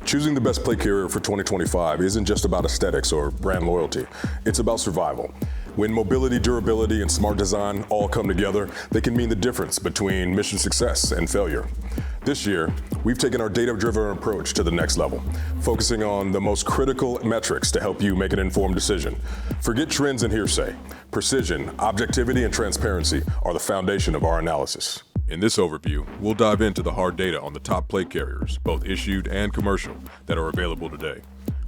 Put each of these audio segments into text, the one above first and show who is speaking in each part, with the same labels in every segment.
Speaker 1: Choosing the best plate carrier for 2025 isn't just about aesthetics or brand loyalty. It's about survival. When mobility, durability, and smart design all come together, they can mean the difference between mission success and failure. This year, we've taken our data-driven approach to the next level, focusing on the most critical metrics to help you make an informed decision. Forget trends and hearsay. Precision, objectivity, and transparency are the foundation of our analysis. In this overview, we'll dive into the hard data on the top plate carriers, both issued and commercial, that are available today.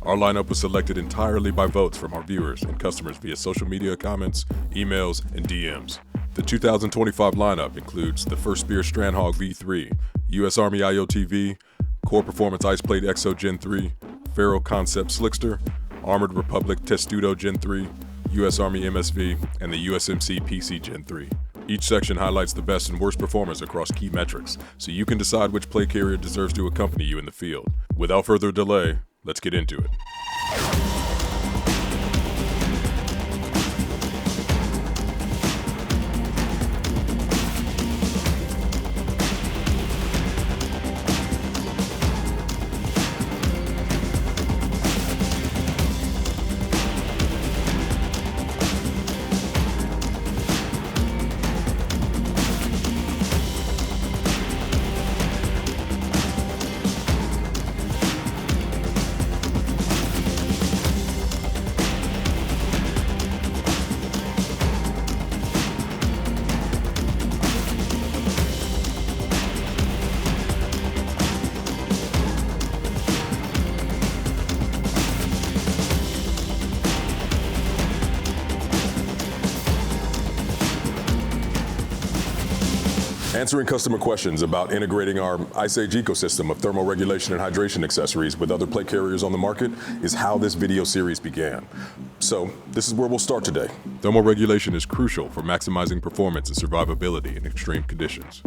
Speaker 1: Our lineup was selected entirely by votes from our viewers and customers via social media comments, emails, and DMs. The 2025 lineup includes the first Spear Strandhogg V3, US Army IOTV, Core Performance IcePlate EXO Gen 3, Faro Concept Slickster, Armored Republic Testudo Gen 3, US Army MSV, and the USMC PC Gen 3. Each section highlights the best and worst performers across key metrics, so you can decide which plate carrier deserves to accompany you in the field. Without further delay, let's get into it. Answering customer questions about integrating our IceAge ecosystem of thermal regulation and hydration accessories with other plate carriers on the market is how this video series began. So this is where we'll start today. Thermal regulation is crucial for maximizing performance and survivability in extreme conditions.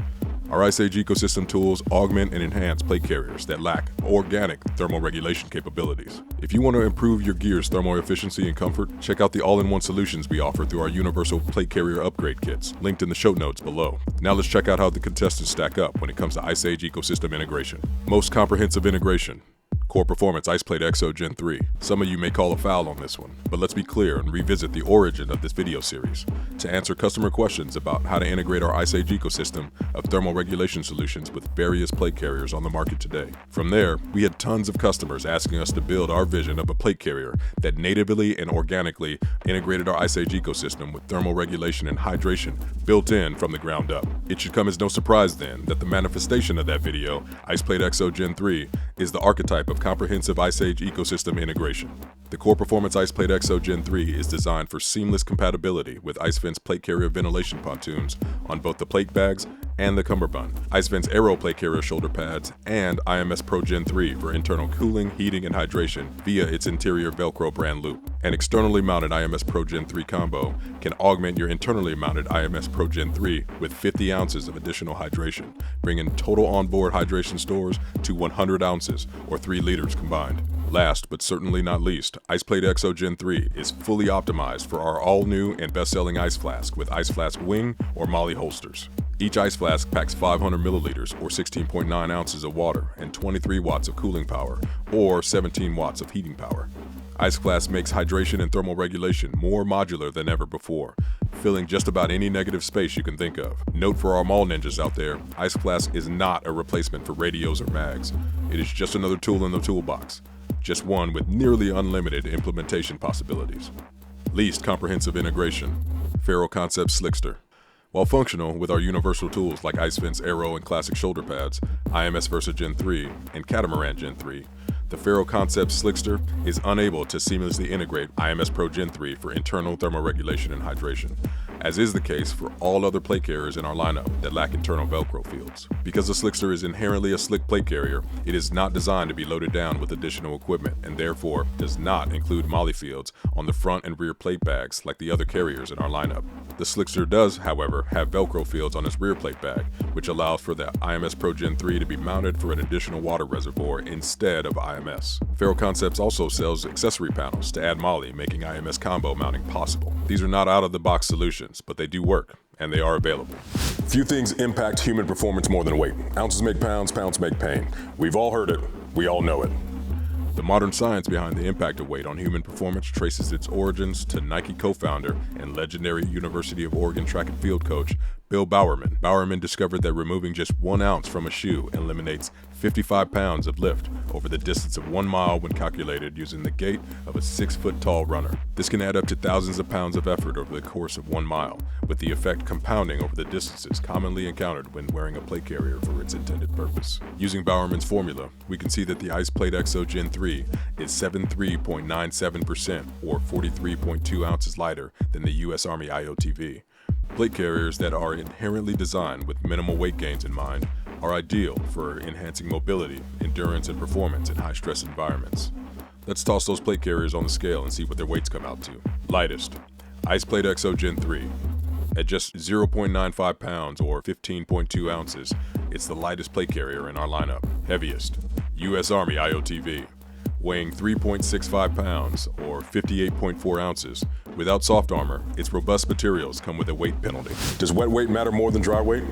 Speaker 1: Our IceAge ecosystem tools augment and enhance plate carriers that lack organic thermal regulation capabilities. If you want to improve your gear's thermal efficiency and comfort, check out the all-in-one solutions we offer through our universal plate carrier upgrade kits, linked in the show notes below. Now let's check out how the contestants stack up when it comes to IceAge ecosystem integration. Most comprehensive integration. Core Performance IcePlate EXO Gen 3. Some of you may call a foul on this one, but let's be clear and revisit the origin of this video series to answer customer questions about how to integrate our IceAge ecosystem of thermal regulation solutions with various plate carriers on the market today. From there, we had tons of customers asking us to build our vision of a plate carrier that natively and organically integrated our IceAge ecosystem with thermal regulation and hydration built in from the ground up. It should come as no surprise then that the manifestation of that video, IcePlate EXO Gen 3, is the archetype of comprehensive IceAge ecosystem integration. The Core Performance IcePlate EXO Gen 3 is designed for seamless compatibility with IceVent's plate carrier ventilation pontoons on both the plate bags and the cummerbund, IceVent's Aero plate carrier shoulder pads, and IMS Pro Gen 3 for internal cooling, heating, and hydration via its interior Velcro brand loop. An externally mounted IMS Pro Gen 3 combo can augment your internally mounted IMS Pro Gen 3 with 50 ounces of additional hydration, bringing total onboard hydration stores to 100 ounces or 3 liters combined. Last but certainly not least, IcePlate EXO Gen 3 is fully optimized for our all-new and best-selling ice flask with ice flask wing or molly holsters. Each ice flask packs 500 milliliters or 16.9 ounces of water and 23 watts of cooling power or 17 watts of heating power. Ice Flask makes hydration and thermal regulation more modular than ever before, filling just about any negative space you can think of. Note for our mall ninjas out there, Ice Flask is not a replacement for radios or mags. It is just another tool in the toolbox, just one with nearly unlimited implementation possibilities. Least comprehensive integration, Faro Concept Slickster. While functional with our universal tools like IceVent's Aero and Classic shoulder pads, IMS Versa Gen 3, and Catamaran Gen 3, the Faro Concept Slickster is unable to seamlessly integrate IMS Pro Gen 3 for internal thermal regulation and hydration, as is the case for all other plate carriers in our lineup that lack internal Velcro fields. Because the Slickster is inherently a slick plate carrier, it is not designed to be loaded down with additional equipment and therefore does not include molly fields on the front and rear plate bags like the other carriers in our lineup. The Slickster does, however, have Velcro fields on its rear plate bag, which allows for the IMS Pro Gen 3 to be mounted for an additional water reservoir instead of IMS. Faro Concepts also sells accessory panels to add molly, making IMS combo mounting possible. These are not out-of-the-box solutions, but they do work, and they are available. Few things impact human performance more than weight. Ounces make pounds, pounds make pain. We've all heard it, we all know it. The modern science behind the impact of weight on human performance traces its origins to Nike co-founder and legendary University of Oregon track and field coach Bill Bowerman. Bowerman discovered that removing just 1 ounce from a shoe eliminates 55 pounds of lift over the distance of 1 mile when calculated using the gait of a 6-foot-tall runner. This can add up to thousands of pounds of effort over the course of 1 mile, with the effect compounding over the distances commonly encountered when wearing a plate carrier for its intended purpose. Using Bowerman's formula, we can see that the IcePlate XO Gen 3 is 73.97% or 43.2 ounces lighter than the US Army IOTV. Plate carriers that are inherently designed with minimal weight gains in mind are ideal for enhancing mobility, endurance, and performance in high-stress environments. Let's toss those plate carriers on the scale and see what their weights come out to. Lightest, IcePlate XO Gen 3. At just 0.95 pounds or 15.2 ounces, it's the lightest plate carrier in our lineup. Heaviest, US Army IOTV. Weighing 3.65 pounds or 58.4 ounces. Without soft armor, its robust materials come with a weight penalty. Does wet weight matter more than dry weight?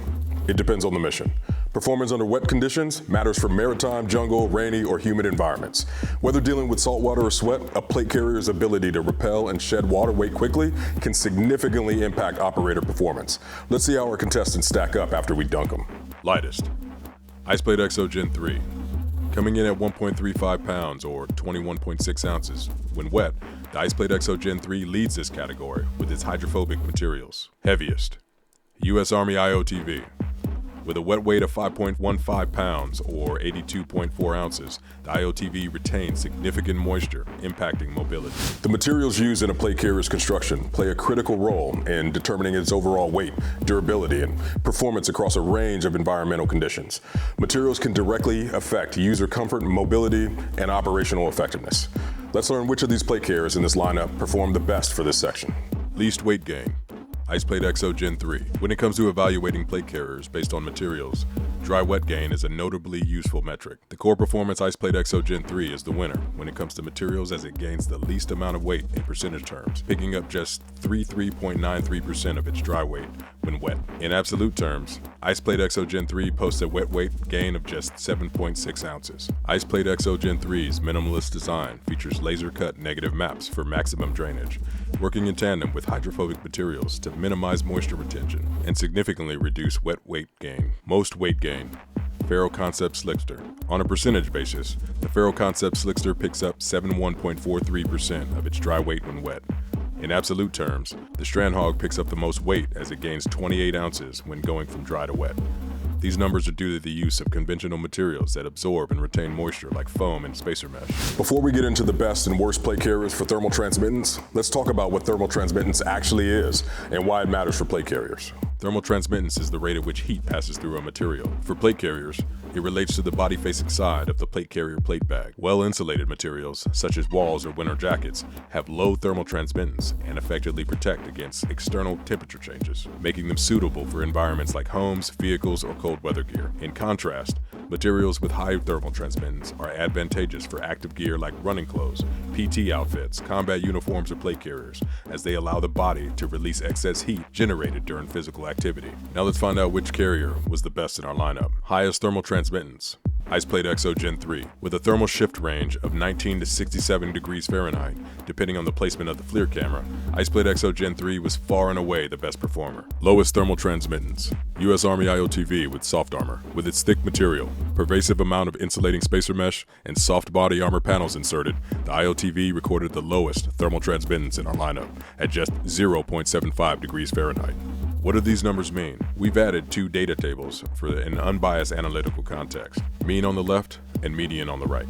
Speaker 1: It depends on the mission. Performance under wet conditions matters for maritime, jungle, rainy, or humid environments. Whether dealing with salt water or sweat, a plate carrier's ability to repel and shed water weight quickly can significantly impact operator performance. Let's see how our contestants stack up after we dunk them. Lightest, IcePlate XO Gen 3. Coming in at 1.35 pounds or 21.6 ounces. When wet, the IcePlate XO Gen 3 leads this category with its hydrophobic materials. Heaviest, US Army IOTV. With a wet weight of 5.15 pounds or 82.4 ounces, the IOTV retains significant moisture, impacting mobility. The materials used in a plate carrier's construction play a critical role in determining its overall weight, durability, and performance across a range of environmental conditions. Materials can directly affect user comfort, mobility, and operational effectiveness. Let's learn which of these plate carriers in this lineup perform the best for this section. Least weight gain. IcePlate XO Gen 3. When it comes to evaluating plate carriers based on materials, dry wet gain is a notably useful metric. The core performance IcePlate XO Gen 3 is the winner when it comes to materials as it gains the least amount of weight in percentage terms, picking up just 33.93% of its dry weight when wet. In absolute terms, IcePlate XO Gen 3 posts a wet weight gain of just 7.6 ounces. IcePlate XO Gen 3's minimalist design features laser-cut negative maps for maximum drainage, working in tandem with hydrophobic materials to minimize moisture retention and significantly reduce wet weight gain. Most weight gain. Ferro Concept Slickster. On a percentage basis, the Ferro Concept Slickster picks up 71.43% of its dry weight when wet. In absolute terms, the Strandhogg picks up the most weight as it gains 28 ounces when going from dry to wet. These numbers are due to the use of conventional materials that absorb and retain moisture like foam and spacer mesh. Before we get into the best and worst plate carriers for thermal transmittance, let's talk about what thermal transmittance actually is and why it matters for plate carriers. Thermal transmittance is the rate at which heat passes through a material. For plate carriers, it relates to the body-facing side of the plate carrier plate bag. Well-insulated materials, such as walls or winter jackets, have low thermal transmittance and effectively protect against external temperature changes, making them suitable for environments like homes, vehicles, or cold weather gear. In contrast, materials with high thermal transmittance are advantageous for active gear like running clothes, PT outfits, combat uniforms, or plate carriers, as they allow the body to release excess heat generated during physical activity. Now let's find out which carrier was the best in our lineup. Highest thermal transmittance. IcePlate XO Gen 3. With a thermal shift range of 19 to 67 degrees Fahrenheit, depending on the placement of the FLIR camera, IcePlate XO Gen 3 was far and away the best performer. Lowest thermal transmittance. US Army IOTV with soft armor. With its thick material, pervasive amount of insulating spacer mesh, and soft body armor panels inserted, the IOTV recorded the lowest thermal transmittance in our lineup at just 0.75 degrees Fahrenheit. What do these numbers mean? We've added 2 data tables for an unbiased analytical context, mean on the left and median on the right.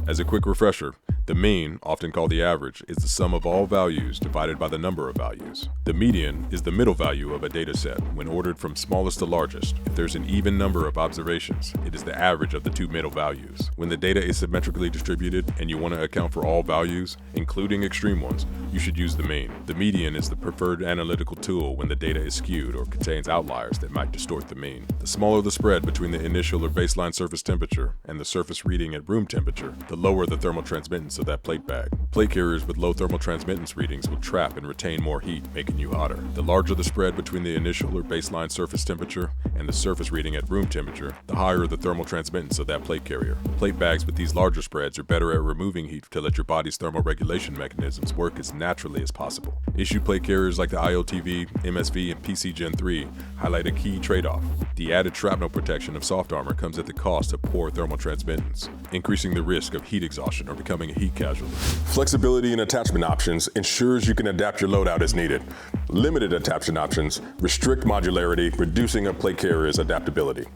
Speaker 1: As a quick refresher, the mean, often called the average, is the sum of all values divided by the number of values. The median is the middle value of a data set when ordered from smallest to largest. If there's an even number of observations, it is the average of the 2 middle values. When the data is symmetrically distributed and you want to account for all values, including extreme ones, you should use the mean. The median is the preferred analytical tool when the data is skewed or contains outliers that might distort the mean. The smaller the spread between the initial or baseline surface temperature and the surface reading at room temperature, the lower the thermal transmittance of that plate bag. Plate carriers with low thermal transmittance readings will trap and retain more heat, making you hotter. The larger the spread between the initial or baseline surface temperature and the surface reading at room temperature, the higher the thermal transmittance of that plate carrier. Plate bags with these larger spreads are better at removing heat to let your body's thermal regulation mechanisms work as naturally as possible. Issue plate carriers like the IOTV, MSV, and PC Gen 3 highlight a key trade-off. The added shrapnel protection of soft armor comes at the cost of poor thermal transmittance, increasing the risk of heat exhaustion or becoming a heat casualty. Flexibility in attachment options ensures you can adapt your loadout as needed. Limited attachment options restrict modularity, reducing a plate carrier's adaptability.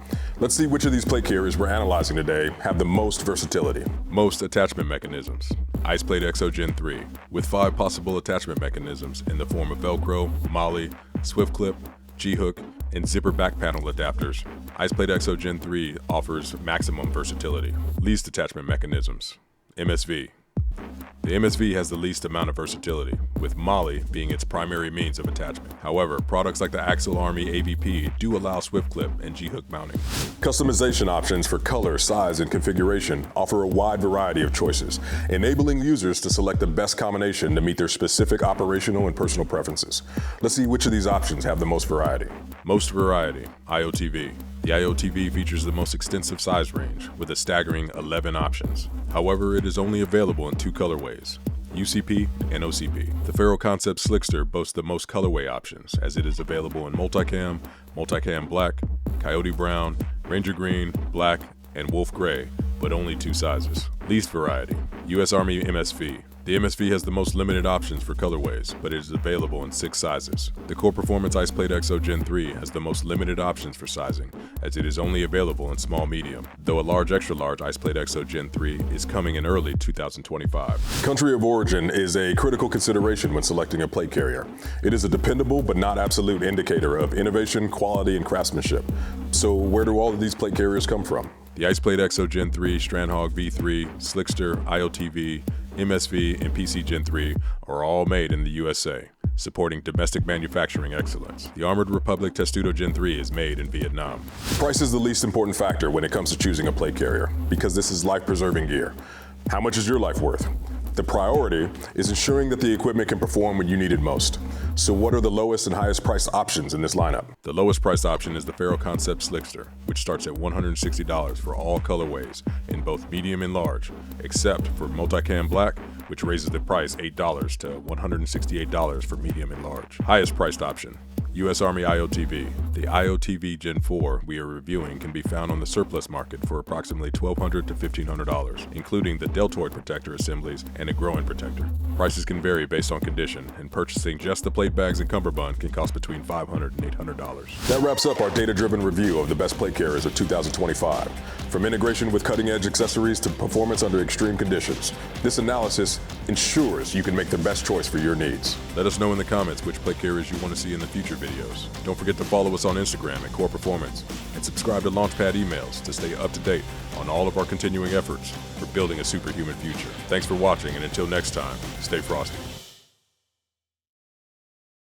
Speaker 1: Let's see which of these plate carriers we're analyzing today have the most versatility. Most attachment mechanisms. IcePlate Exo Gen 3, with 5 possible attachment mechanisms in the form of Velcro, MOLLE, Swift Clip, G-hook, and zipper back panel adapters. IcePlate Exo Gen 3 offers maximum versatility. Least attachment mechanisms. MSV. The MSV has the least amount of versatility, with MOLLE being its primary means of attachment. However, products like the Axle Army AVP do allow Swift Clip and G-hook mounting. Customization options for color, size, and configuration offer a wide variety of choices, enabling users to select the best combination to meet their specific operational and personal preferences. Let's see which of these options have the most variety. Most variety, IOTV. The IOTV features the most extensive size range, with a staggering 11 options. However, it is only available in 2 colorways, UCP and OCP. The Ferro Concept Slickster boasts the most colorway options, as it is available in Multicam, Multicam Black, Coyote Brown, Ranger Green, Black, and Wolf Gray, but only 2 sizes. Least variety, US Army MSV. The MSV has the most limited options for colorways, but it is available in 6 sizes. The Core Performance IcePlate Exo Gen 3 has the most limited options for sizing, as it is only available in small medium, though a large extra large IcePlate Exo Gen 3 is coming in early 2025. Country of origin is a critical consideration when selecting a plate carrier. It is a dependable but not absolute indicator of innovation, quality, and craftsmanship. So where do all of these plate carriers come from? The IcePlate Exo Gen 3, Strandhogg V3, Slickster, IOTV, MSV, and PC Gen 3 are all made in the USA, supporting domestic manufacturing excellence. The Armored Republic Testudo Gen 3 is made in Vietnam. Price is the least important factor when it comes to choosing a plate carrier, because this is life-preserving gear. How much is your life worth? The priority is ensuring that the equipment can perform when you need it most. So what are the lowest and highest priced options in this lineup? The lowest priced option is the Ferro Concept Slickster, which starts at $160 for all colorways in both medium and large, except for Multicam Black, which raises the price $8 to $168 for medium and large. Highest priced option, US Army IOTV. The IOTV Gen 4 we are reviewing can be found on the surplus market for approximately $1,200 to $1,500, including the deltoid protector assemblies and a groin protector. Prices can vary based on condition, and purchasing just the plate bags and cummerbund can cost between $500 and $800. That wraps up our data-driven review of the best plate carriers of 2025. From integration with cutting-edge accessories to performance under extreme conditions, this analysis ensures you can make the best choice for your needs. Let us know in the comments which plate carriers you want to see in the future videos. Don't forget to follow us on Instagram at Core Performance and subscribe to Launchpad emails to stay up to date on all of our continuing efforts for building a superhuman future. Thanks for watching, and until next time, stay frosty.